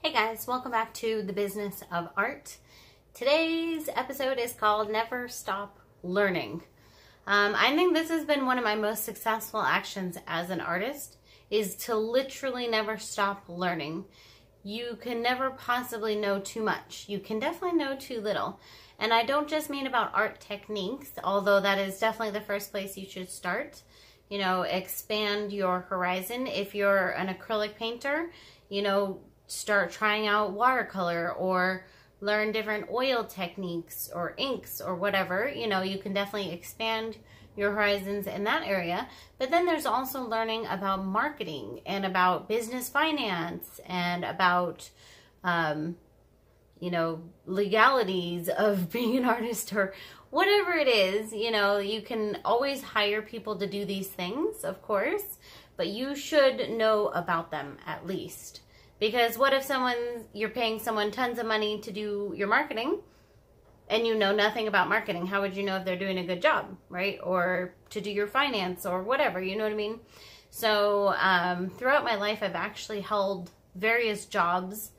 Hey guys, welcome back to The Business of Art. Today's episode is called Never Stop Learning. I think this has been one of my most successful actions as an artist, is to literally never stop learning. You can never possibly know too much. You can definitely know too little. And I don't just mean about art techniques, although that is definitely the first place you should start. You know, expand your horizon. If you're an acrylic painter, start trying out watercolor or learn different oil techniques or inks or whatever. You can definitely expand your horizons in that area. But then there's also learning about marketing and about business finance and about, legalities of being an artist or whatever it is. You can always hire people to do these things, of course, but you should know about them at least. Because what if you're paying someone tons of money to do your marketing and you know nothing about marketing? How would you know if they're doing a good job, right? Or to do your finance or whatever, you know what I mean? So throughout my life, I've actually held various jobs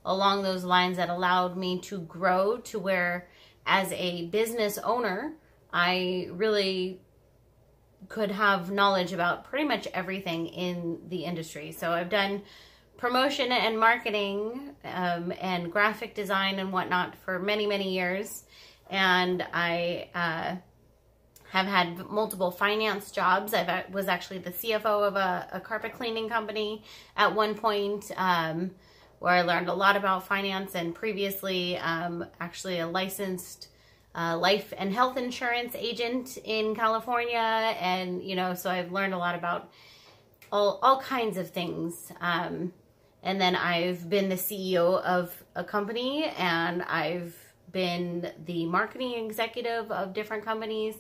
along those lines that allowed me to grow to where, as a business owner, I really could have knowledge about pretty much everything in the industry. So I've done promotion and marketing and graphic design and whatnot for many, many years. And I have had multiple finance jobs. I was actually the CFO of a carpet cleaning company at one point, where I learned a lot about finance, and previously actually a licensed life and health insurance agent in California. And, so I've learned a lot about all kinds of things. And then I've been the CEO of a company, and I've been the marketing executive of different companies.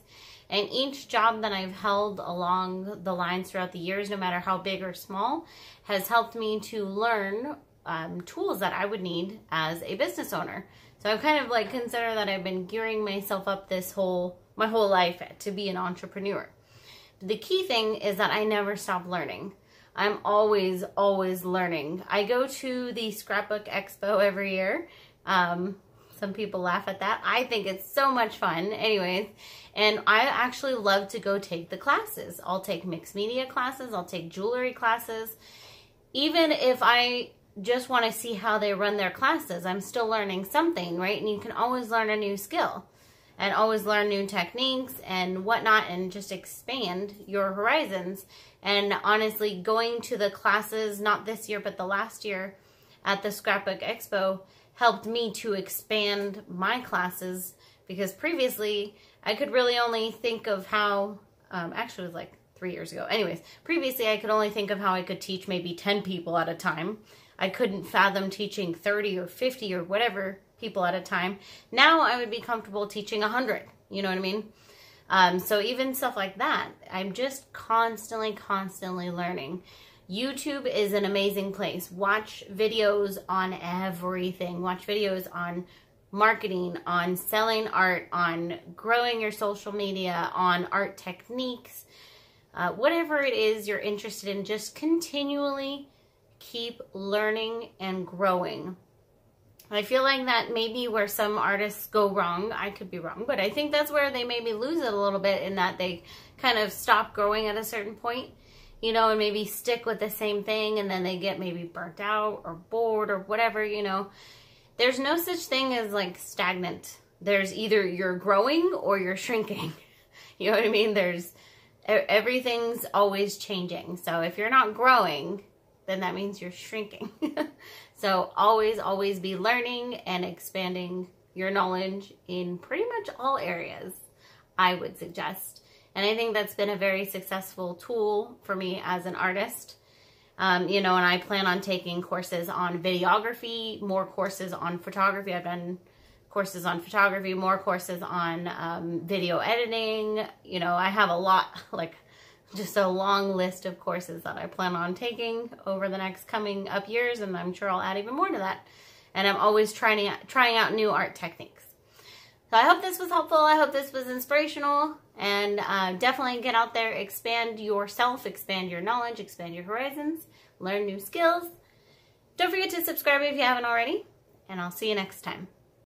And each job that I've held along the lines throughout the years, no matter how big or small, has helped me to learn tools that I would need as a business owner. So I kind of consider that I've been gearing myself up my whole life to be an entrepreneur. The key thing is that I never stop learning. I'm always learning. I go to the Scrapbook Expo every year. Some people laugh at that. I think it's so much fun. Anyways, and I actually love to go take the classes. I'll take mixed media classes. I'll take jewelry classes. Even if I just want to see how they run their classes, I'm still learning something, right? And you can always learn a new skill and always learn new techniques and whatnot, and just expand your horizons. And honestly, going to the classes, not this year, but the last year at the Scrapbook Expo, helped me to expand my classes, because previously I could really only think of how, actually it was 3 years ago. Anyways, previously I could only think of how I could teach maybe 10 people at a time. I couldn't fathom teaching 30 or 50 or whatever people at a time. Now I would be comfortable teaching 100, you know what I mean? So even stuff like that, I'm just constantly learning. YouTube is an amazing place. Watch videos on everything. Watch videos on marketing, on selling art, on growing your social media, on art techniques. Whatever it is you're interested in, just continually keep learning and growing. I feel like that may be where some artists go wrong. I could be wrong, but I think that's where they maybe lose it a little bit, in that they kind of stop growing at a certain point, and maybe stick with the same thing, and then they get maybe burnt out or bored or whatever, There's no such thing as stagnant. There's either you're growing or you're shrinking. You know what I mean? Everything's always changing. So if you're not growing, then that means you're shrinking. So always be learning and expanding your knowledge in pretty much all areas, I would suggest. And I think that's been a very successful tool for me as an artist. And I plan on taking courses on videography, more courses on photography. I've done courses on photography, more courses on video editing. I have a lot, just a long list of courses that I plan on taking over the next coming up years, and I'm sure I'll add even more to that. And I'm always trying out new art techniques. So I hope this was helpful. I hope this was inspirational, and definitely get out there, expand yourself, expand your knowledge, expand your horizons, learn new skills, Don't forget to subscribe if you haven't already, and I'll see you next time.